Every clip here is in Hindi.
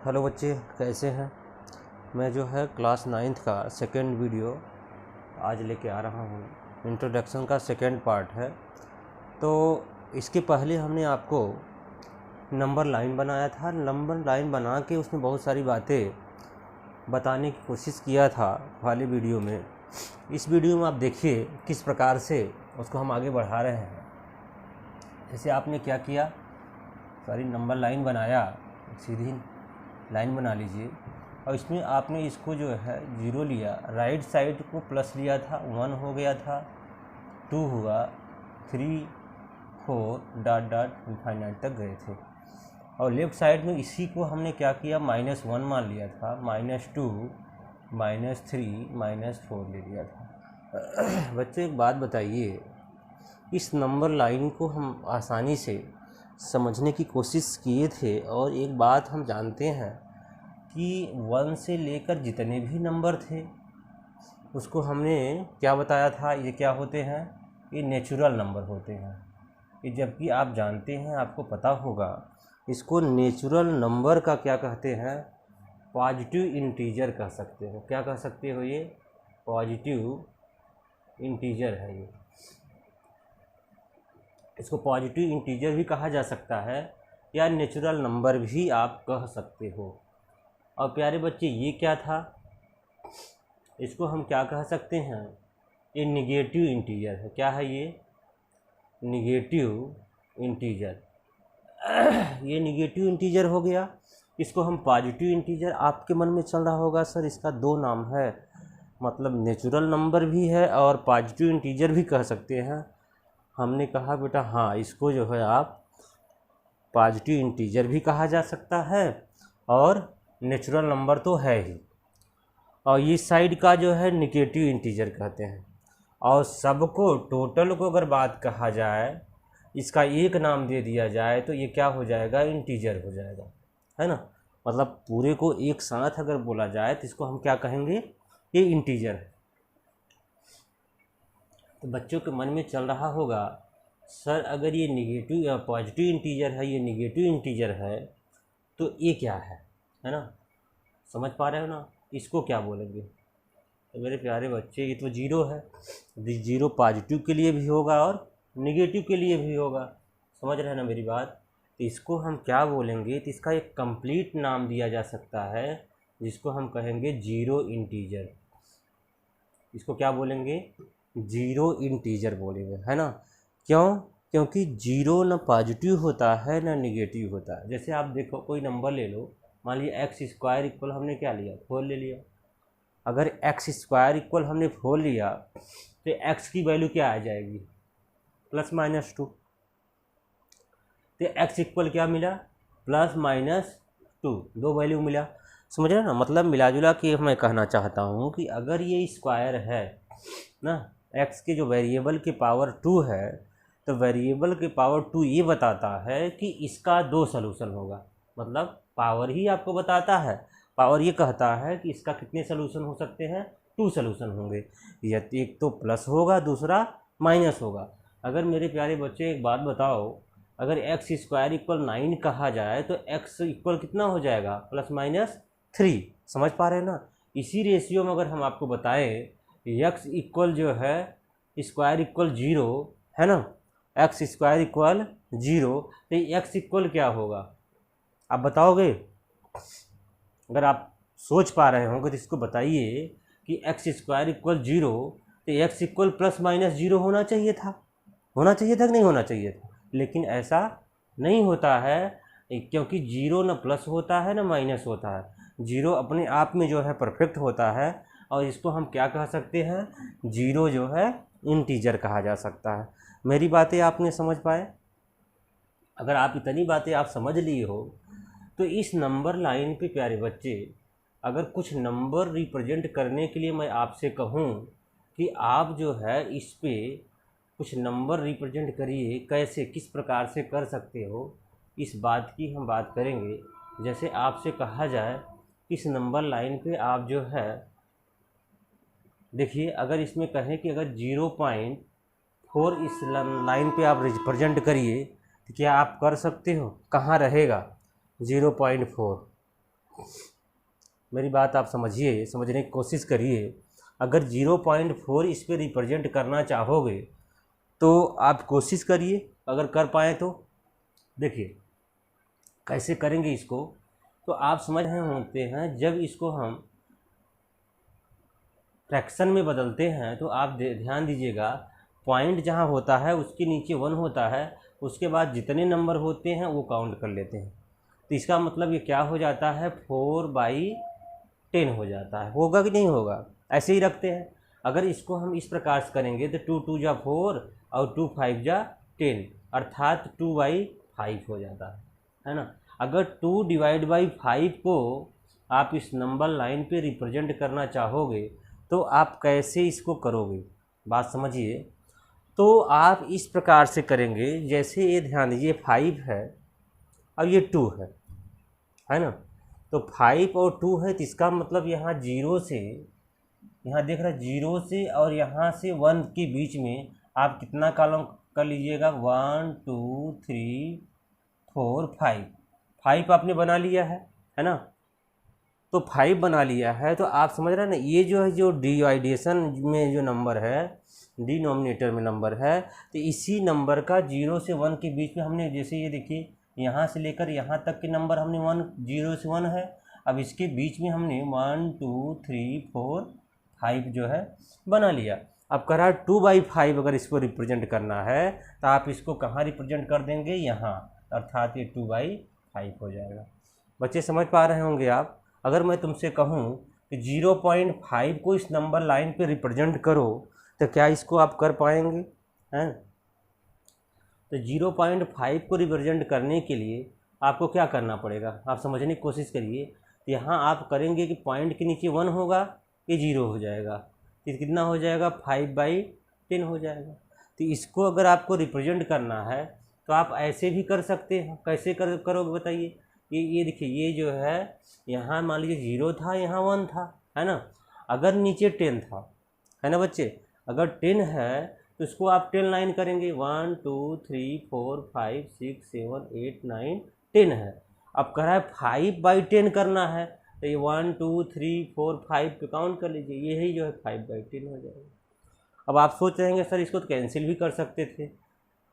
हेलो बच्चे, कैसे हैं। मैं जो है क्लास 9th का सेकेंड वीडियो आज लेके आ रहा हूँ। इंट्रोडक्शन का सेकेंड पार्ट है। तो इसके पहले हमने आपको नंबर लाइन बनाया था। नंबर लाइन बना के उसमें बहुत सारी बातें बताने की कोशिश किया था वाले वीडियो में। इस वीडियो में आप देखिए किस प्रकार से उसको हम आगे बढ़ा रहे हैं। जैसे आपने क्या किया, सारी नंबर लाइन बनाया, सीधी लाइन बना लीजिए और इसमें आपने इसको जो है 0 लिया, राइट साइड को प्लस लिया था, 1 हो गया था, 2 हुआ, 3 4 डॉट डॉट इनफाइनाइट तक गए थे। और लेफ़्ट साइड में इसी को हमने क्या किया, -1 मान लिया था, -2 -3 -4 ले लिया था। बच्चे एक बात बताइए, इस नंबर लाइन को हम आसानी से समझने की कोशिश किए थे और एक बात हम जानते हैं कि 1 से लेकर जितने भी नंबर थे उसको हमने क्या बताया था, ये क्या होते हैं, ये नेचुरल नंबर होते हैं। ये जबकि आप जानते हैं, आपको पता होगा, इसको नेचुरल नंबर का क्या कहते हैं, पॉजिटिव इंटीजर कह सकते हो। क्या कह सकते हो, ये पॉजिटिव इंटीजर है। ये इसको पॉजिटिव इंटीजर भी कहा जा सकता है या नेचुरल नंबर भी आप कह सकते हो। और प्यारे बच्चे, ये क्या था, इसको हम क्या कह सकते हैं, ये निगेटिव इंटीजर है। क्या है ये, निगेटिव इंटीजर। ये निगेटिव इंटीजर हो गया। इसको हम पॉजिटिव इंटीजर, आपके मन में चल रहा होगा सर इसका 2 नाम है, मतलब नेचुरल नंबर भी है और पॉजिटिव इंटीजर भी कह सकते हैं। हमने कहा बेटा हाँ, इसको जो है आप पॉजिटिव इंटीजर भी कहा जा सकता है और नेचुरल नंबर तो है ही। और ये साइड का जो है निगेटिव इंटीजर कहते हैं। और सबको, टोटल को अगर बात कहा जाए, इसका एक नाम दे दिया जाए तो ये क्या हो जाएगा, इंटीजर हो जाएगा, है ना। मतलब पूरे को एक साथ अगर बोला जाए तो इसको हम क्या कहेंगे, ये इंटीजर है। तो बच्चों के मन में चल रहा होगा, सर अगर ये निगेटिव या पॉजिटिव इंटीजर है, ये निगेटिव इंटीजर है, तो ये क्या है ना। समझ पा रहे हो ना, इसको क्या बोलेंगे। तो मेरे प्यारे बच्चे, ये तो 0 है। 0 पॉजिटिव के लिए भी होगा और निगेटिव के लिए भी होगा। समझ रहे हैं ना मेरी बात। तो इसको हम क्या बोलेंगे, तो इसका एक कंप्लीट नाम दिया जा सकता है जिसको हम कहेंगे 0 इंटीजर। इसको क्या बोलेंगे, 0 इंटीजर बोलेंगे, है ना। क्यों, क्योंकि 0 ना पॉजिटिव होता है ना निगेटिव होता है। जैसे आप देखो, कोई नंबर ले लो, मान लीजिए x² इक्वल हमने क्या लिया, 4 ले लिया। अगर x² इक्वल हमने 4 लिया तो x की वैल्यू क्या आ जाएगी, +-2। तो x इक्वल क्या मिला, +-2, 2 वैल्यू मिला। समझ रहे ना, मतलब मिला जुला के मैं कहना चाहता हूँ कि अगर ये स्क्वायर है ना, x के जो वेरिएबल के पावर 2 है, तो वेरिएबल के पावर 2 ये बताता है कि इसका 2 सलूशन होगा। मतलब पावर ही आपको बताता है, पावर ये कहता है कि इसका कितने सलूशन हो सकते हैं, 2 सलूशन होंगे। या एक तो प्लस होगा, दूसरा माइनस होगा। अगर मेरे प्यारे बच्चे एक बात बताओ, अगर x² इक्वल 9 कहा जाए तो x इक्वल कितना हो जाएगा, +-3। समझ पा रहे हैं ना। इसी रेशियो में अगर हम आपको बताएं x इक्वल जो है स्क्वायर इक्वल 0 है ना, x² इक्वल 0, तो x इक्वल क्या होगा आप बताओगे। अगर आप सोच पा रहे होंगे तो इसको बताइए कि x² इक्वल 0, तो x इक्वल +-0 होना चाहिए था। होना चाहिए था कि नहीं होना चाहिए था। लेकिन ऐसा नहीं होता है, क्योंकि 0 ना प्लस होता है ना माइनस होता है। 0 अपने आप में जो है परफेक्ट होता है और इसको हम क्या कह सकते हैं, 0 जो है इंटीजर कहा जा सकता है। मेरी बातें आपने समझ पाए। अगर आप इतनी बातें आप समझ लिए हो तो इस नंबर लाइन पे प्यारे बच्चे, अगर कुछ नंबर रिप्रेजेंट करने के लिए मैं आपसे कहूँ कि आप जो है इस पे कुछ नंबर रिप्रेजेंट करिए, कैसे किस प्रकार से कर सकते हो, इस बात की हम बात करेंगे। जैसे आपसे कहा जाए इस नंबर लाइन पे आप जो है देखिए, अगर इसमें कहें कि अगर 0.4 इस लाइन पे आप रिप्रेजेंट करिए तो क्या आप कर सकते हो, कहाँ रहेगा 0.4, मेरी बात आप समझिए, समझने की कोशिश करिए। अगर 0.4 इस पर रिप्रेजेंट करना चाहोगे तो आप कोशिश करिए, अगर कर पाए तो। देखिए कैसे करेंगे इसको, तो आप समझ रहे होते हैं, जब इसको हम फ्रैक्शन में बदलते हैं तो आप ध्यान दीजिएगा, पॉइंट जहाँ होता है उसके नीचे 1 होता है, उसके बाद जितने नंबर होते हैं वो काउंट कर लेते हैं। तो इसका मतलब ये क्या हो जाता है, 4/10 हो जाता है। होगा कि नहीं होगा, ऐसे ही रखते हैं। अगर इसको हम इस प्रकार से करेंगे तो 2 2 जा 4 और 2 5 जा 10, अर्थात 2/5 हो जाता है ना। अगर 2/5 को आप इस नंबर लाइन पे रिप्रेजेंट करना चाहोगे तो आप कैसे इसको करोगे, बात समझिए। तो आप इस प्रकार से करेंगे, जैसे ये ध्यान दीजिए 5 है और ये 2 है ना। तो 5 और 2 है, तो इसका मतलब यहाँ 0 से, यहाँ देख रहे हैं 0 से और यहाँ से 1 के बीच में आप कितना कॉलम कर लीजिएगा, 1 2 3 4 5 आपने बना लिया है ना। तो 5 बना लिया है, तो आप समझ रहे हैं ना, ये जो है जो डिवाइडेशन में जो नंबर है, डिनोमिनेटर में नंबर है, तो इसी नंबर का 0 से 1 के बीच में हमने, जैसे ये देखिए यहाँ से लेकर यहाँ तक के नंबर हमने 0 से 1 है, अब इसके बीच में हमने 1 2 3 4 5 जो है बना लिया। अब कह रहा है 2/5 अगर इसको रिप्रेजेंट करना है तो आप इसको कहाँ रिप्रेजेंट कर देंगे, यहाँ, अर्थात ये 2/5 हो जाएगा। बच्चे समझ पा रहे होंगे आप। अगर मैं तुमसे कहूँ कि 0.5 को इस नंबर लाइन पे रिप्रेजेंट करो तो क्या इसको आप कर पाएंगे, हैं? तो 0.5 को रिप्रेजेंट करने के लिए आपको क्या करना पड़ेगा, आप समझने की कोशिश करिए। यहाँ आप करेंगे कि पॉइंट के नीचे 1 होगा, ये 0 हो जाएगा, तो कितना हो जाएगा, 5/10 हो जाएगा। तो इसको अगर आपको रिप्रेजेंट करना है तो आप ऐसे भी कर सकते हैं। कैसे करोगे बताइए। ये देखिए, ये जो है यहाँ मान लीजिए 0 था, यहाँ 1 था, है ना। अगर नीचे 10 था, है ना बच्चे, अगर 10 है तो इसको आप 10 लाइन करेंगे, 1 2 3 4 5 6 7 8 9 10 है। अब कह रहा है 5/10 करना है, तो ये 1 2 3 4 5 पे काउंट कर लीजिए, यही जो है 5/10 हो जाएगा। अब आप सोच रहेंगे सर इसको तो कैंसिल भी कर सकते थे,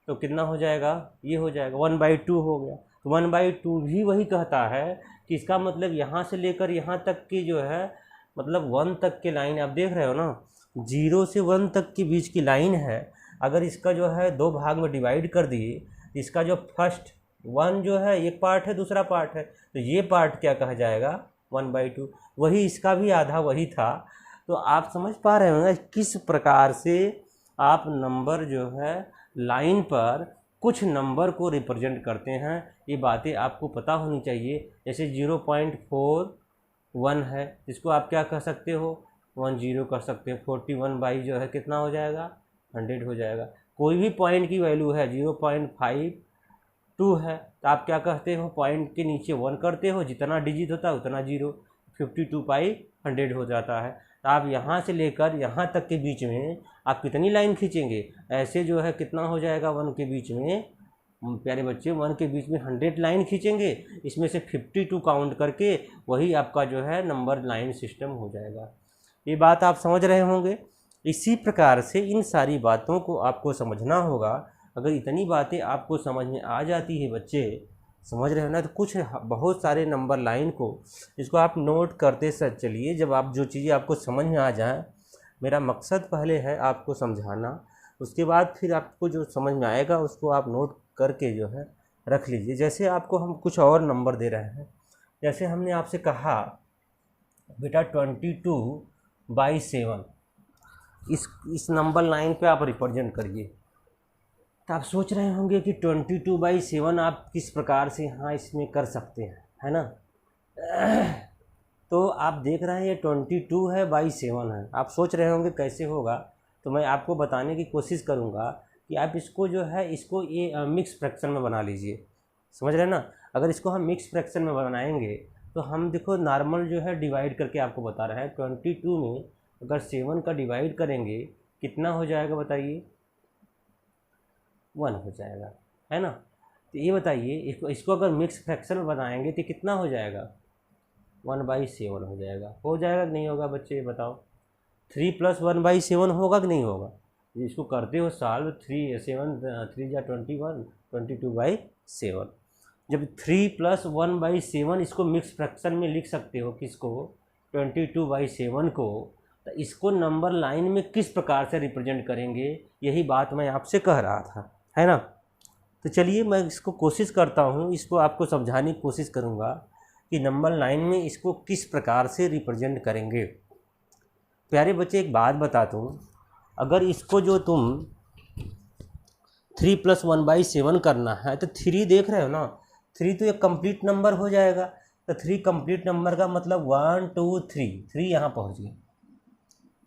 तो कितना हो जाएगा, ये हो जाएगा 1/2 हो गया। तो 1/2 भी वही कहता है कि इसका मतलब यहाँ से लेकर यहाँ तक की जो है, मतलब 1 तक की लाइन आप देख रहे हो ना, 0 से 1 तक के बीच की लाइन है। अगर इसका जो है 2 भाग में डिवाइड कर दिए, इसका जो फर्स्ट 1 जो है एक पार्ट है, दूसरा पार्ट है, तो ये पार्ट क्या कहा जाएगा, 1/2। वही इसका भी आधा वही था। तो आप समझ पा रहे होंगे किस प्रकार से आप नंबर जो है लाइन पर कुछ नंबर को रिप्रेजेंट करते हैं, ये बातें आपको पता होनी चाहिए। जैसे 0.41 है, इसको आप क्या कह सकते हो, 10 कर सकते हो। 41 जो है कितना हो जाएगा, 100 हो जाएगा। कोई भी पॉइंट की वैल्यू है, 0.52 है, तो आप क्या कहते हो, पॉइंट के नीचे 1 करते हो, जितना डिजिट होता है उतना 0, 52/100 हो जाता है। तो आप यहाँ से लेकर यहाँ तक के बीच में आप कितनी लाइन खींचेंगे, ऐसे जो है कितना हो जाएगा, 1 के बीच में, प्यारे बच्चे 1 के बीच में 100 लाइन खींचेंगे, इसमें से 52 काउंट करके वही आपका जो है नंबर लाइन सिस्टम हो जाएगा। ये बात आप समझ रहे होंगे। इसी प्रकार से इन सारी बातों को आपको समझना होगा। अगर इतनी बातें आपको समझ में आ जाती है बच्चे, समझ रहे हो ना, तो कुछ बहुत सारे नंबर लाइन को इसको आप नोट करते चलिए। जब आप जो चीज़ें आपको समझ में आ जाए, मेरा मकसद पहले है आपको समझाना, उसके बाद फिर आपको जो समझ में आएगा उसको आप नोट करके जो है रख लीजिए। जैसे आपको हम कुछ और नंबर दे रहे हैं, जैसे हमने आपसे कहा बेटा 22/7 इस नंबर लाइन पे आप रिप्रेजेंट करिए। तो आप सोच रहे होंगे कि 22/7 आप किस प्रकार से यहाँ इसमें कर सकते हैं, है ना। तो आप देख रहे हैं ये 22/7 है। आप सोच रहे होंगे कैसे होगा, तो मैं आपको बताने की कोशिश करूँगा कि आप इसको जो है इसको ये मिक्स फ्रैक्शन में बना लीजिए, समझ रहे हैं ना। अगर इसको हम मिक्स फ्रैक्शन में बनाएंगे तो हम देखो नॉर्मल जो है डिवाइड करके आपको बता रहा है, 22 में अगर 7 का डिवाइड करेंगे कितना हो जाएगा बताइए, 1 हो जाएगा, है ना। तो ये बताइए इसको अगर मिक्स फ्रैक्शन में बनाएंगे तो कितना हो जाएगा, 1/7 हो जाएगा। हो जाएगा कि नहीं होगा बच्चे, ये बताओ। 3 + 1/7 होगा कि नहीं होगा? इसको करते हो सॉल्व, 3 7 3 जा 21, 22/7। जब 3 + 1/7 इसको मिक्स फ्रैक्शन में लिख सकते हो, किसको? 22/7 को। तो इसको नंबर लाइन में किस प्रकार से रिप्रेजेंट करेंगे, यही बात मैं आपसे कह रहा था, है ना। तो चलिए मैं इसको कोशिश करता हूँ, इसको आपको समझाने की कोशिश करूँगा कि नंबर लाइन में इसको किस प्रकार से रिप्रेजेंट करेंगे। प्यारे बच्चे एक बात बताता हूँ, अगर इसको जो तुम 3 + 1/7 करना है तो 3 देख रहे हो ना, 3 तो एक कंप्लीट नंबर हो जाएगा। तो 3 कंप्लीट नंबर का मतलब 1 2 3 यहाँ पहुँच गए,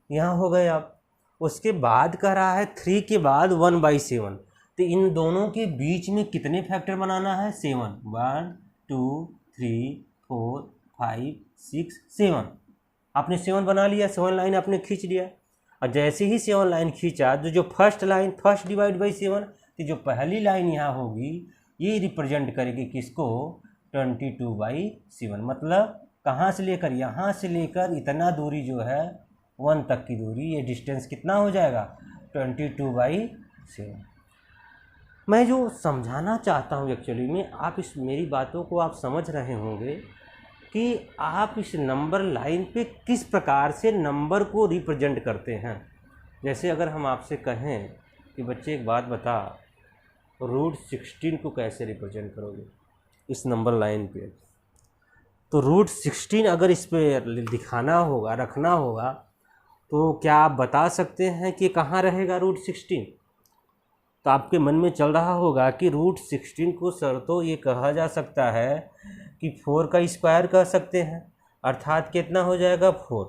यहाँ हो गए आप। उसके बाद कह रहा है 3 के बाद 1/7, तो इन दोनों के बीच में कितने फैक्टर बनाना है? 7। 1 2 3 4 5 6 7। आपने 7 बना लिया, 7 लाइन आपने खींच लिया। और जैसे ही 7 लाइन खींचा तो जो first line, first divide by 7, तो जो पहली लाइन यहाँ होगी ये रिप्रेजेंट करेगी किसको? 22/7। मतलब कहाँ से लेकर, यहाँ से लेकर इतना दूरी जो है 1 तक की दूरी, ये डिस्टेंस कितना हो जाएगा? 22/7। मैं जो समझाना चाहता हूँ एक्चुअली में, आप इस मेरी बातों को आप समझ रहे होंगे कि आप इस नंबर लाइन पे किस प्रकार से नंबर को रिप्रेजेंट करते हैं। जैसे अगर हम आपसे कहें कि बच्चे एक बात बता, √16 को कैसे रिप्रेजेंट करोगे इस नंबर लाइन पे, तो √16 अगर इस पर दिखाना होगा, रखना होगा, तो क्या आप बता सकते हैं कि कहाँ रहेगा √16? तो आपके मन में चल रहा होगा कि √16 को सर तो ये कहा जा सकता है कि 4 का स्क्वायर कह सकते हैं, अर्थात कितना हो जाएगा? 4।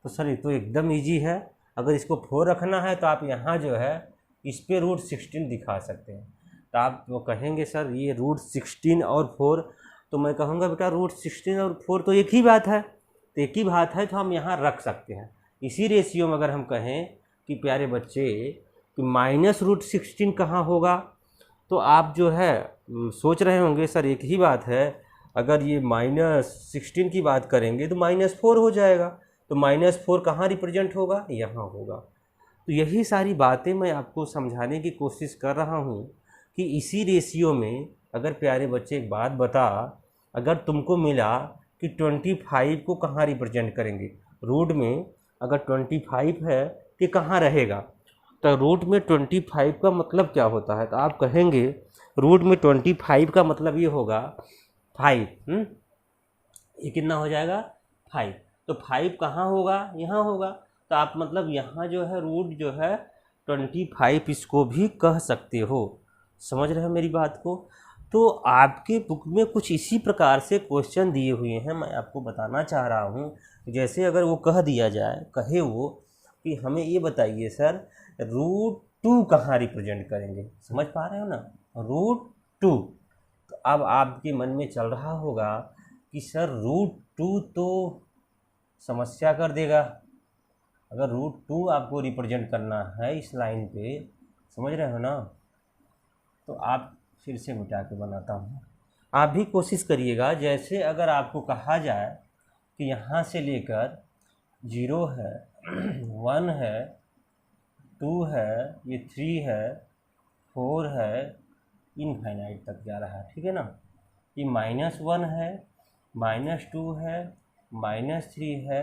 तो सर ये तो एकदम इजी है, अगर इसको 4 रखना है तो आप यहाँ जो है इस पे √16 दिखा सकते हैं। तो आप वो कहेंगे सर ये √16 और 4, तो मैं कहूँगा बेटा √16 और 4 तो एक ही बात है, तो एक ही बात है, तो हम यहाँ रख सकते हैं। इसी रेशियो में अगर हम कहें कि प्यारे बच्चे कि -√16 कहाँ होगा, तो आप जो है सोच रहे होंगे सर एक ही बात है, अगर ये -16 की बात करेंगे तो -4 हो जाएगा, तो -4 कहाँ रिप्रेजेंट होगा? यहाँ होगा। तो यही सारी बातें मैं आपको समझाने की कोशिश कर रहा हूँ कि इसी रेशियो में अगर प्यारे बच्चे एक बात बता, अगर तुमको मिला कि 25 को कहाँ रिप्रेजेंट करेंगे, रूट में अगर 25 है कि कहाँ रहेगा, तो रूट में 25 का मतलब क्या होता है? तो आप कहेंगे रूट में 25 का मतलब ये होगा 5। ये कितना हो जाएगा? 5। तो 5 कहाँ होगा? यहाँ होगा। तो आप मतलब यहाँ जो है रूट जो है 25 इसको भी कह सकते हो। समझ रहे हो मेरी बात को? तो आपके बुक में कुछ इसी प्रकार से क्वेश्चन दिए हुए हैं, मैं आपको बताना चाह रहा हूँ। जैसे अगर वो कह दिया जाए, कहे वो कि हमें ये बताइए सर √2 कहाँ रिप्रेजेंट करेंगे, समझ पा रहे हो ना? √2। तो अब आपके मन में चल रहा होगा कि सर √2 तो समस्या कर देगा, अगर √2 आपको रिप्रेजेंट करना है इस लाइन पे, समझ रहे हो ना? तो आप फिर से मिटा के बनाता हूँ, आप भी कोशिश करिएगा। जैसे अगर आपको कहा जाए कि यहाँ से लेकर 0 है, 1 है, 2 है, ये 3 है, 4 है, इनफाइनाइट तक जा रहा है, ठीक है ना? ये -1 है, -2 है, -3 है,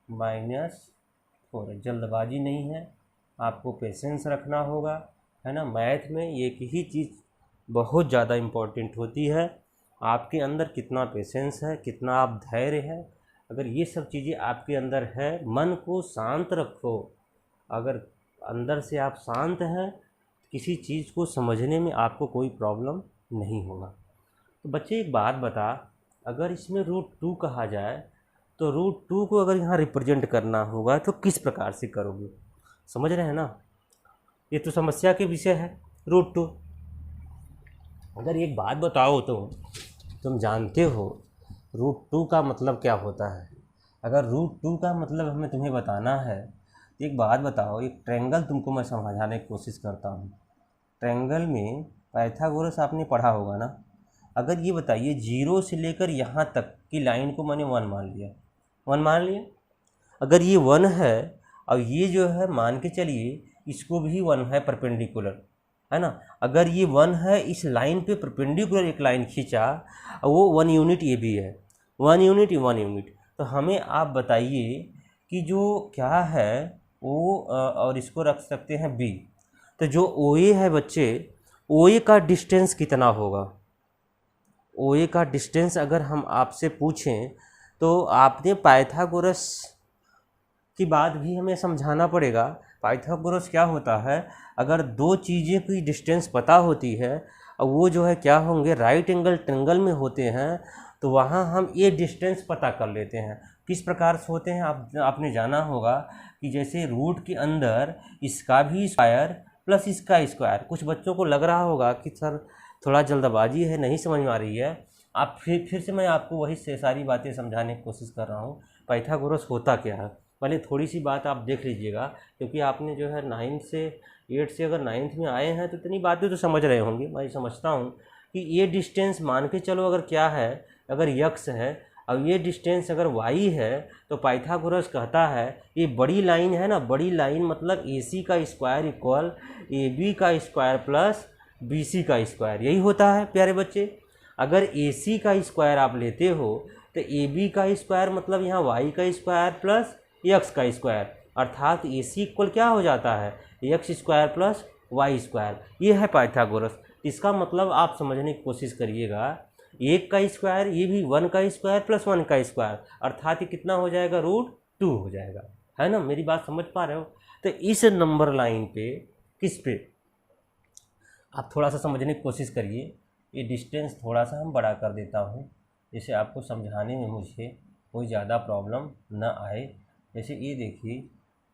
-4 है। जल्दबाजी नहीं है, आपको पेशेंस रखना होगा, है ना? मैथ में एक ही चीज़ बहुत ज़्यादा इम्पोर्टेंट होती है, आपके अंदर कितना पेशेंस है, कितना आप धैर्य है। अगर ये सब चीज़ें आपके अंदर है, मन को शांत रखो, अगर अंदर से आप शांत हैं, किसी चीज़ को समझने में आपको कोई प्रॉब्लम नहीं होगा। तो बच्चे एक बात बता, अगर इसमें √2 कहा जाए तो √2 को अगर यहाँ रिप्रेजेंट करना होगा तो किस प्रकार से करोगे? समझ रहे हैं ना? ये तो समस्या के विषय है √2। अगर एक बात बताओ तो तुम जानते हो √2 का मतलब क्या होता है? अगर √2 का मतलब हमें तुम्हें बताना है तो एक बात बताओ, एक ट्रायंगल तुमको मैं समझाने की कोशिश करता हूँ। ट्रायंगल में पाइथागोरस आपने पढ़ा होगा ना? अगर ये बताइए 0 से लेकर यहाँ तक की लाइन को मैंने 1 मान लिया, 1 मान लिया, अगर ये 1 है और ये जो है मान के चलिए इसको भी 1 है परपेंडिकुलर, है ना। अगर ये 1 है, इस लाइन पे परपेंडिकुलर एक लाइन खींचा और वो 1 यूनिट ये भी है, 1 यूनिट 1 यूनिट, तो हमें आप बताइए कि जो क्या है वो और इसको रख सकते हैं बी, तो जो ओ ए है बच्चे, ओ ए का डिस्टेंस कितना होगा। ओ ए का डिस्टेंस अगर हम आपसे पूछें तो आपने पाइथागोरस की बात भी हमें समझाना पड़ेगा। पाइथागोरस क्या होता है, अगर दो चीज़ें की डिस्टेंस पता होती है और वो जो है क्या होंगे राइट एंगल ट्रायंगल में होते हैं, तो वहाँ हम ये डिस्टेंस पता कर लेते हैं। किस प्रकार से होते हैं आपने जाना होगा कि जैसे रूट के अंदर इसका भी स्क्वायर प्लस इसका स्क्वायर। कुछ बच्चों को लग रहा होगा कि सर थोड़ा जल्दबाजी है, नहीं समझ में आ रही है। आप फिर से मैं आपको वही से सारी बातें समझाने की कोशिश कर रहा हूँ। पाइथागोरस होता क्या है, पहले थोड़ी सी बात आप देख लीजिएगा, क्योंकि आपने जो है 9 से 8 से अगर 9th में आए हैं तो इतनी बातें तो समझ रहे होंगे। मैं समझता हूँ कि ये डिस्टेंस मान के चलो अगर क्या है, अगर यक्स है और ये डिस्टेंस अगर वाई है, तो पाइथागोरस कहता है ये बड़ी लाइन है ना, बड़ी लाइन मतलब ए सी का स्क्वायर इक्वल ए बी का स्क्वायर प्लस बी सी का स्क्वायर, यही होता है प्यारे बच्चे। अगर ए सी का स्क्वायर आप लेते हो तो ए बी का स्क्वायर मतलब यहाँ वाई का स्क्वायर प्लस एक्स का स्क्वायर, अर्थात ए सी इक्वल क्या हो जाता है X square plus Y square. ये है पाइथागोरस। इसका मतलब आप समझने की कोशिश करिएगा, एक का स्क्वायर ये भी 1 का स्क्वायर प्लस 1 का स्क्वायर, अर्थात ये कितना हो जाएगा √2 हो जाएगा, है ना। मेरी बात समझ पा रहे हो। तो इस नंबर लाइन पे किस पे आप थोड़ा सा समझने की कोशिश करिए। ये डिस्टेंस थोड़ा सा हम बड़ा कर देता हूँ, जैसे आपको समझाने में मुझे कोई ज़्यादा प्रॉब्लम ना आए। जैसे ये देखिए,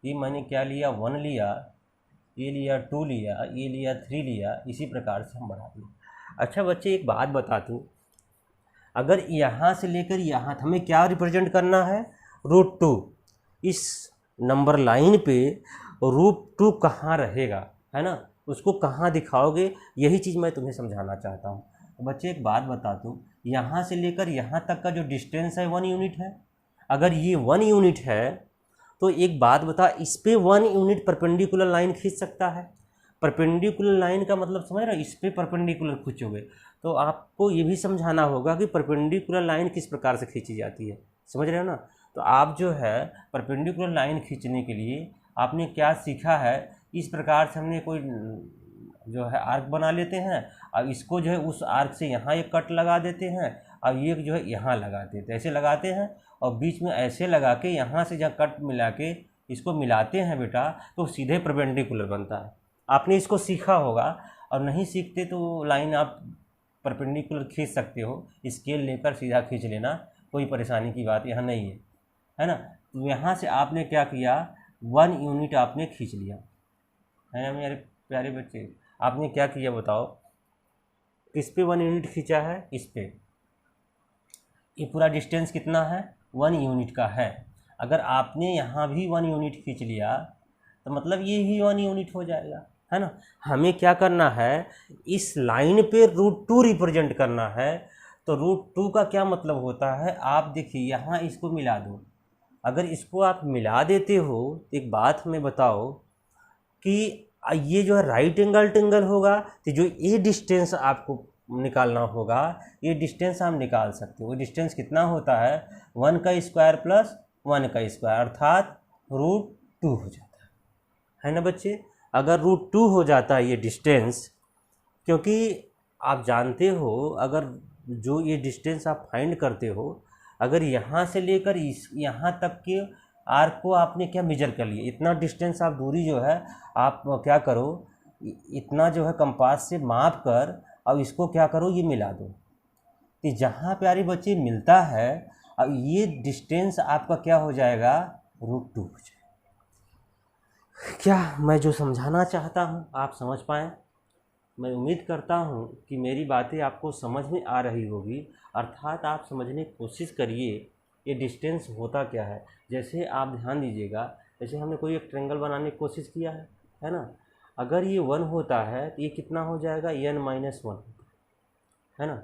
ये मैंने क्या लिया 1 लिया, ये लिया 2 लिया, ये लिया 3 लिया, इसी प्रकार से हम बढ़ा दिए। अच्छा बच्चे एक बात बता दूँ, अगर यहाँ से लेकर यहाँ हमें क्या रिप्रेजेंट करना है √2, इस नंबर लाइन पे √2 कहाँ रहेगा, है ना, उसको कहाँ दिखाओगे, यही चीज़ मैं तुम्हें समझाना चाहता हूँ। बच्चे एक बात बता दूँ, यहाँ से लेकर यहाँ तक का जो डिस्टेंस है 1 यूनिट है। अगर ये 1 यूनिट है तो एक बात बता, इस पे 1 यूनिट परपेंडिकुलर लाइन खींच सकता है। परपेंडिकुलर लाइन का मतलब समझ रहे हो, इस पे परपेंडिकुलर खींचोगे तो आपको ये भी समझाना होगा कि परपेंडिकुलर लाइन किस प्रकार से खींची जाती है, समझ रहे हो ना। तो आप जो है परपेंडिकुलर लाइन खींचने के लिए आपने क्या सीखा है, इस प्रकार से हमने कोई जो है आर्क बना लेते हैं, अब इसको जो है उस आर्क से यहाँ एक कट लगा देते हैं, अब ये जो है यहाँ लगा देते हैं, ऐसे लगाते हैं और बीच में ऐसे लगा के यहाँ से जहाँ कट मिला के इसको मिलाते हैं बेटा, तो सीधे परपेंडिकुलर बनता है। आपने इसको सीखा होगा, और नहीं सीखते तो लाइन आप परपेंडिकुलर खींच सकते हो, स्केल लेकर सीधा खींच लेना, कोई परेशानी की बात यहाँ नहीं है ना। तो यहाँ से आपने क्या किया 1 यूनिट आपने खींच लिया, है ना मेरे प्यारे बच्चे। आपने क्या किया बताओ, किस पे 1 यूनिट खींचा है, इस पे। ये पूरा डिस्टेंस कितना है 1 यूनिट का है। अगर आपने यहाँ भी 1 यूनिट खींच लिया तो मतलब ये ही 1 यूनिट हो जाएगा, है ना। हमें क्या करना है, इस लाइन पे √2 रिप्रेजेंट करना है। तो √2 का क्या मतलब होता है, आप देखिए यहाँ इसको मिला दो। अगर इसको आप मिला देते हो, एक बात हमें बताओ कि ये जो है राइट एंगल ट्रायंगल होगा, तो जो ये डिस्टेंस आपको निकालना होगा, ये डिस्टेंस हम निकाल सकते हो। डिस्टेंस कितना होता है 1 का स्क्वायर प्लस 1 का स्क्वायर, अर्थात √2 हो जाता है ना बच्चे। अगर √2 हो जाता है ये डिस्टेंस, क्योंकि आप जानते हो अगर जो ये डिस्टेंस आप फाइंड करते हो, अगर यहाँ से लेकर इस यहाँ तक के आर्क को आपने क्या मेजर कर लिया, इतना डिस्टेंस आप दूरी जो है आप क्या करो, इतना जो है कंपास से माप कर अब इसको क्या करो ये मिला दो, कि जहाँ प्यारे बच्चे मिलता है अब ये डिस्टेंस आपका क्या हो जाएगा √2 हो जाएगा। क्या मैं जो समझाना चाहता हूँ आप समझ पाएँ। मैं उम्मीद करता हूँ कि मेरी बातें आपको समझ में आ रही होगी, अर्थात आप समझने की कोशिश करिए ये डिस्टेंस होता क्या है। जैसे आप ध्यान दीजिएगा, जैसे हमने कोई एक ट्रायंगल बनाने की कोशिश किया है ना, अगर ये 1 होता है तो ये कितना हो जाएगा n-1 है ना।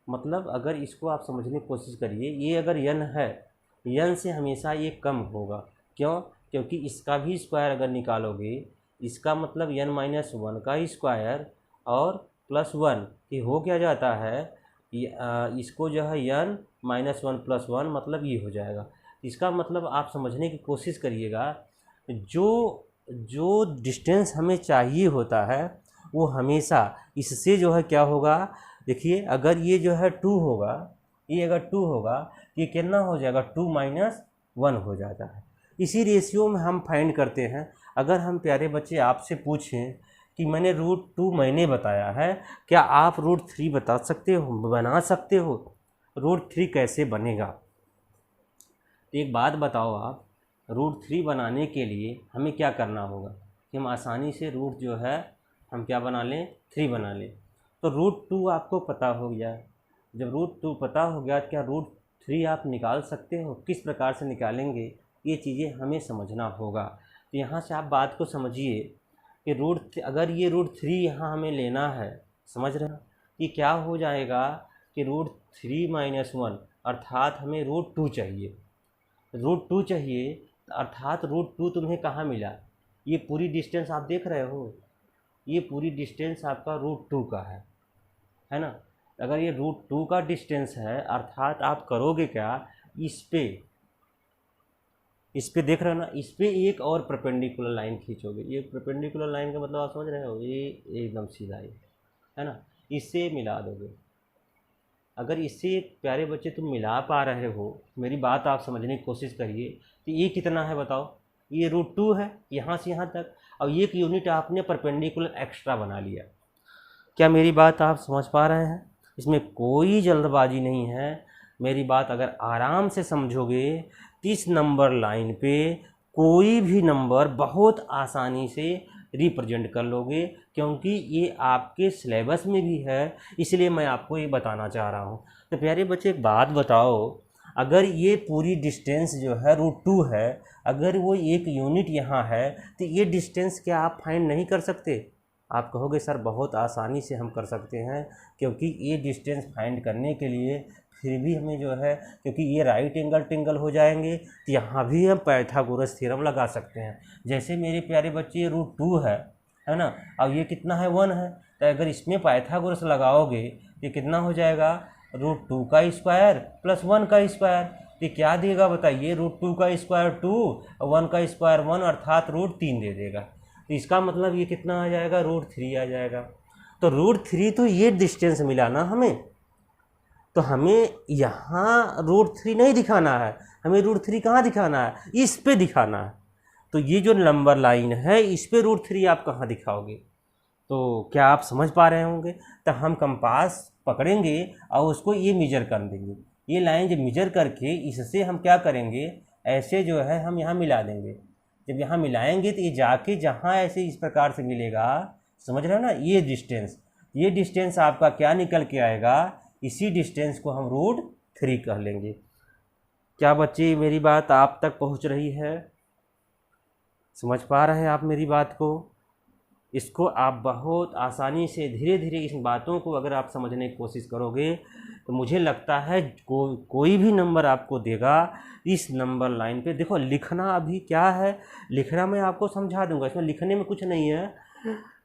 मतलब अगर इसको आप समझने की कोशिश करिए, ये अगर n है, n से हमेशा ये कम होगा। क्यों? क्योंकि इसका भी स्क्वायर अगर निकालोगे, इसका मतलब n-1 का स्क्वायर और +1, ये हो क्या जाता है, इसको जो है n-1 + 1 मतलब ये हो जाएगा। इसका मतलब आप समझने की कोशिश करिएगा, जो जो डिस्टेंस हमें चाहिए होता है वो हमेशा इससे जो है क्या होगा, देखिए अगर ये जो है 2 होगा, ये अगर 2 होगा, ये कितना हो जाएगा, 2 - 1 हो जाता है। इसी रेशियो में हम फाइंड करते हैं। अगर हम प्यारे बच्चे आपसे पूछें कि मैंने √2 मैंने बताया है, क्या आप √3 बता सकते हो, बना सकते हो? √3 कैसे बनेगा? एक बात बताओ आप, √3 बनाने के लिए हमें क्या करना होगा कि हम आसानी से रूट जो है हम क्या बना लें, 3 बना लें। तो √2 आपको पता हो गया। जब √2 पता हो गया, क्या √3 आप निकाल सकते हो? किस प्रकार से निकालेंगे, ये चीज़ें हमें समझना होगा। तो यहाँ से आप बात को समझिए कि अगर ये √3 यहाँ हमें लेना है, समझ रहे हैं, ये क्या हो जाएगा कि √3 - 1 अर्थात हमें √2 चाहिए। √2 चाहिए अर्थात √2 तुम्हें कहाँ मिला? ये पूरी डिस्टेंस आप देख रहे हो, ये पूरी डिस्टेंस आपका √2 का है ना। अगर ये √2 का डिस्टेंस है अर्थात आप करोगे क्या, इस पे देख रहे हो ना, इस पे एक और परपेंडिकुलर लाइन खींचोगे। ये परपेंडिकुलर लाइन का मतलब आप समझ रहे हो, ये एकदम सीधा है ना, इससे मिला दोगे। अगर इससे प्यारे बच्चे तुम मिला पा रहे हो, मेरी बात आप समझने की कोशिश करिए। तो ये कितना है बताओ, ये √2 है यहाँ से यहाँ तक, और एक यूनिट आपने परपेंडिकुलर एक्स्ट्रा बना लिया। क्या मेरी बात आप समझ पा रहे हैं? इसमें कोई जल्दबाजी नहीं है। मेरी बात अगर आराम से समझोगे, 30 नंबर लाइन पे कोई भी नंबर बहुत आसानी से रिप्रेजेंट कर लोगे, क्योंकि ये आपके सिलेबस में भी है, इसलिए मैं आपको ये बताना चाह रहा हूँ। तो प्यारे बच्चे एक बात बताओ, अगर ये पूरी डिस्टेंस जो है √2 है, अगर वो एक यूनिट यहाँ है, तो ये डिस्टेंस क्या आप फाइंड नहीं कर सकते? आप कहोगे सर बहुत आसानी से हम कर सकते हैं, क्योंकि ये डिस्टेंस फाइंड करने के लिए फिर भी हमें जो है, क्योंकि ये राइट एंगल टेंगल हो जाएंगे, तो यहाँ भी हम पाइथागोरस थ्योरम लगा सकते हैं। जैसे मेरे प्यारे बच्चे ये √2 है ना, और ये कितना है, 1 है, तो अगर इसमें पाइथागोरस लगाओगे ये कितना हो जाएगा, √2 का स्क्वायर + 1 का स्क्वायर। ये क्या देगा बताइए, √2 का स्क्वायर 2 और 1 का स्क्वायर 1 अर्थात √3 दे देगा। तो इसका मतलब ये कितना आ जाएगा, √3 आ जाएगा। तो √3 तो ये डिस्टेंस मिला ना हमें, तो हमें यहाँ √3 नहीं दिखाना है, हमें √3 कहाँ दिखाना है, इस पे दिखाना है। तो ये जो नंबर लाइन है इस पे √3 आप कहाँ दिखाओगे? तो क्या आप समझ पा रहे होंगे? तो हम कंपास पकड़ेंगे और उसको ये मेजर कर देंगे। ये लाइन जब मेजर करके इससे हम क्या करेंगे, ऐसे जो है हम यहाँ मिला देंगे। जब यहाँ मिलाएंगे तो ये जाके जहाँ ऐसे इस प्रकार से मिलेगा, समझ रहे हो ना, ये डिस्टेंस आपका क्या निकल के आएगा, इसी डिस्टेंस को हम √3 कह लेंगे। क्या बच्चे मेरी बात आप तक पहुँच रही है? समझ पा रहे हैं आप मेरी बात को? इसको आप बहुत आसानी से धीरे धीरे इस बातों को अगर आप समझने की कोशिश करोगे, तो मुझे लगता है कोई भी नंबर आपको देगा इस नंबर लाइन पे। देखो लिखना अभी क्या है, लिखना मैं आपको समझा दूंगा, इसमें लिखने में कुछ नहीं है,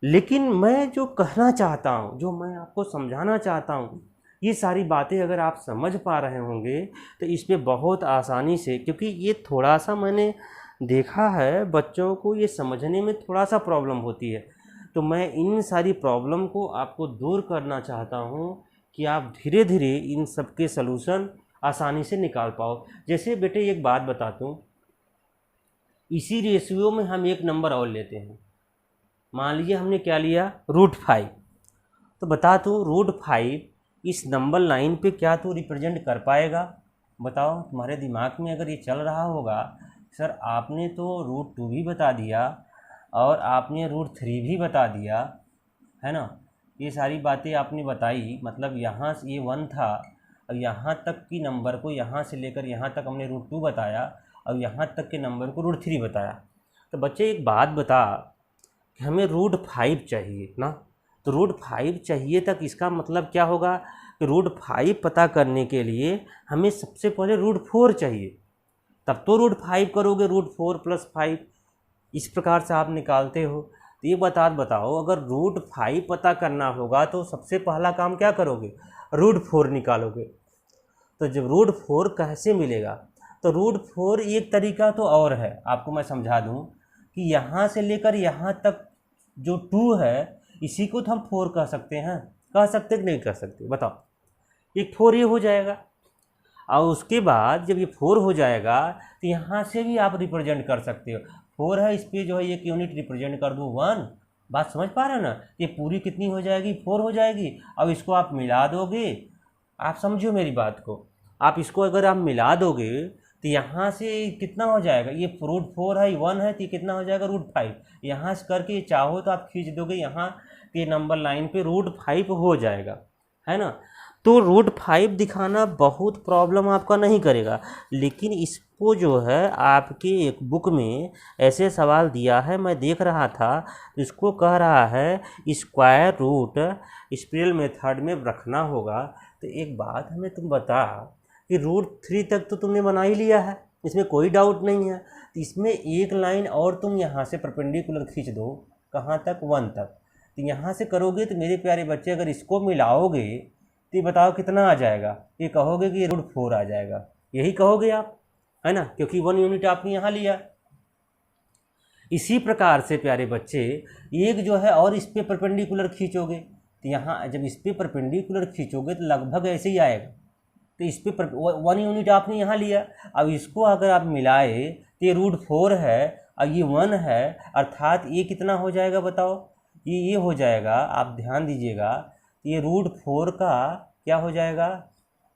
लेकिन मैं जो कहना चाहता हूँ, जो मैं आपको समझाना चाहता हूँ, ये सारी बातें अगर आप समझ पा रहे होंगे तो इस पर बहुत आसानी से, क्योंकि ये थोड़ा सा मैंने देखा है बच्चों को ये समझने में थोड़ा सा प्रॉब्लम होती है, तो मैं इन सारी प्रॉब्लम को आपको दूर करना चाहता हूँ कि आप धीरे धीरे इन सब के सलूशन आसानी से निकाल पाओ। जैसे बेटे एक बात बताता हूँ, इसी रेशियो में हम एक नंबर और लेते हैं। मान लीजिए हमने क्या लिया, √5। तो बता तू √5 इस नंबर लाइन पे क्या तू रिप्रेजेंट कर पाएगा? बताओ, तुम्हारे दिमाग में अगर ये चल रहा होगा, सर आपने तो √2 भी बता दिया और आपने √3 भी बता दिया, है ना, ये सारी बातें आपने बताई, मतलब यहाँ से ये 1 था और यहाँ तक की नंबर को, यहाँ से लेकर यहाँ तक हमने √2 बताया और यहाँ तक के नंबर को √3 बताया। तो बच्चे एक बात बता कि हमें √5 चाहिए ना, तो √5 चाहिए तक इसका मतलब क्या होगा कि √5 पता करने के लिए हमें सबसे पहले √4 चाहिए, तब तो √5 करोगे, √4 + 5 इस प्रकार से आप निकालते हो। तो ये बताओ अगर √5 पता करना होगा तो सबसे पहला काम क्या करोगे, √4 निकालोगे। तो जब √4 कैसे मिलेगा, तो √4 एक तरीका तो और है, आपको मैं समझा दूं कि यहाँ से लेकर यहाँ तक जो 2 है इसी को तो हम 4 कह सकते हैं, कह सकते कि नहीं कह सकते बताओ। एक 4 ये हो जाएगा, और उसके बाद जब ये 4 हो जाएगा तो यहाँ से भी आप रिप्रेजेंट कर सकते हो। 4 है, इस पर जो है एक यूनिट रिप्रेजेंट कर दूँ 1, बात समझ पा रहे हो ना। ये पूरी कितनी हो जाएगी, 4 हो जाएगी। अब इसको आप मिला दोगे, आप समझो मेरी बात को, आप इसको अगर आप मिला दोगे तो यहाँ से कितना हो जाएगा, ये √4 है, 1 है, तो ये कितना हो जाएगा √5। यहाँ से करके चाहो तो आप खींच दोगे, यहाँ के नंबर लाइन पे √5 हो जाएगा, है ना। तो √5 दिखाना बहुत प्रॉब्लम आपका नहीं करेगा, लेकिन इसको जो है आपके एक बुक में ऐसे सवाल दिया है, मैं देख रहा था, इसको कह रहा है स्क्वायर रूट स्पेशल मेथड में रखना होगा। तो एक बात हमें तुम बता कि √3 तक तो तुमने बना ही लिया है, इसमें कोई डाउट नहीं है। तो इसमें एक लाइन और तुम यहाँ से परपेंडिकुलर खींच दो, कहाँ तक, 1 तक। तो यहाँ से करोगे तो मेरे प्यारे बच्चे अगर इसको मिलाओगे तो बताओ कितना आ जाएगा, ये कहोगे कि √4 आ जाएगा, यही कहोगे आप, है ना, क्योंकि 1 यूनिट आपने यहाँ लिया। इसी प्रकार से प्यारे बच्चे एक जो है और इस पर परपेंडिकुलर खींचोगे, तो यहाँ जब इस पर परपेंडिकुलर खींचोगे तो लगभग ऐसे ही आएगा। तो इस पर 1 यूनिट आपने यहाँ लिया, अब इसको अगर आप मिलाए तो ये √4 है, अब ये 1 है, अर्थात ये कितना हो जाएगा बताओ, ये हो जाएगा, आप ध्यान दीजिएगा, ये √4 का क्या हो जाएगा,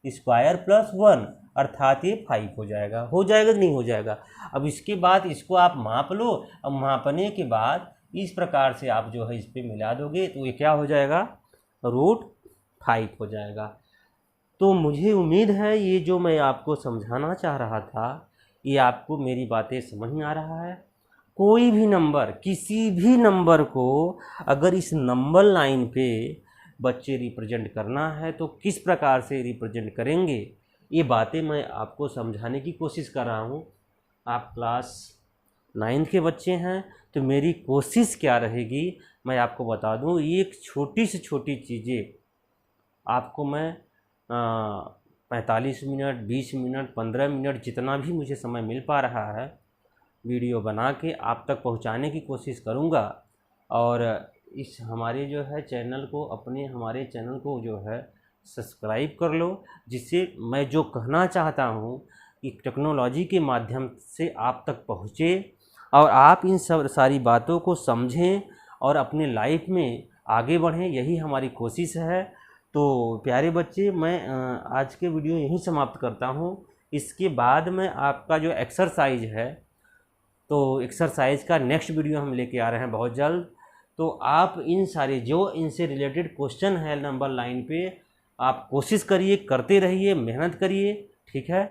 स्क्वायर प्लस 1, अर्थात ये 5 हो जाएगा कि नहीं हो जाएगा। अब इसके बाद इसको आप माप लो, अब मापने के बाद इस प्रकार से आप जो है इस पर मिला दोगे तो ये क्या हो जाएगा, √5 हो जाएगा। तो मुझे उम्मीद है ये जो मैं आपको समझाना चाह रहा था ये आपको मेरी बातें समझ में आ रहा है। कोई भी नंबर, किसी भी नंबर को अगर इस नंबर लाइन पे बच्चे रिप्रेजेंट करना है तो किस प्रकार से रिप्रेजेंट करेंगे, ये बातें मैं आपको समझाने की कोशिश कर रहा हूँ। आप क्लास 9 के बच्चे हैं तो मेरी कोशिश क्या रहेगी मैं आपको बता दूँ, एक छोटी से छोटी चीज़ें आपको मैं 45 मिनट, 20 मिनट, 15 मिनट, जितना भी मुझे समय मिल पा रहा है वीडियो बना के आप तक पहुंचाने की कोशिश करूंगा। और इस हमारे जो है चैनल को, हमारे चैनल को जो है सब्सक्राइब कर लो, जिससे मैं जो कहना चाहता हूं कि टेक्नोलॉजी के माध्यम से आप तक पहुँचे और आप इन सब सारी बातों को समझें और अपने लाइफ में आगे बढ़ें, यही हमारी कोशिश है। तो प्यारे बच्चे मैं आज के वीडियो यहीं समाप्त करता हूँ। इसके बाद में आपका जो एक्सरसाइज है, तो एक्सरसाइज का नेक्स्ट वीडियो हम लेके आ रहे हैं बहुत जल्द। तो आप इन सारे जो इनसे रिलेटेड क्वेश्चन है नंबर लाइन पे, आप कोशिश करिए, करते रहिए, मेहनत करिए, ठीक है।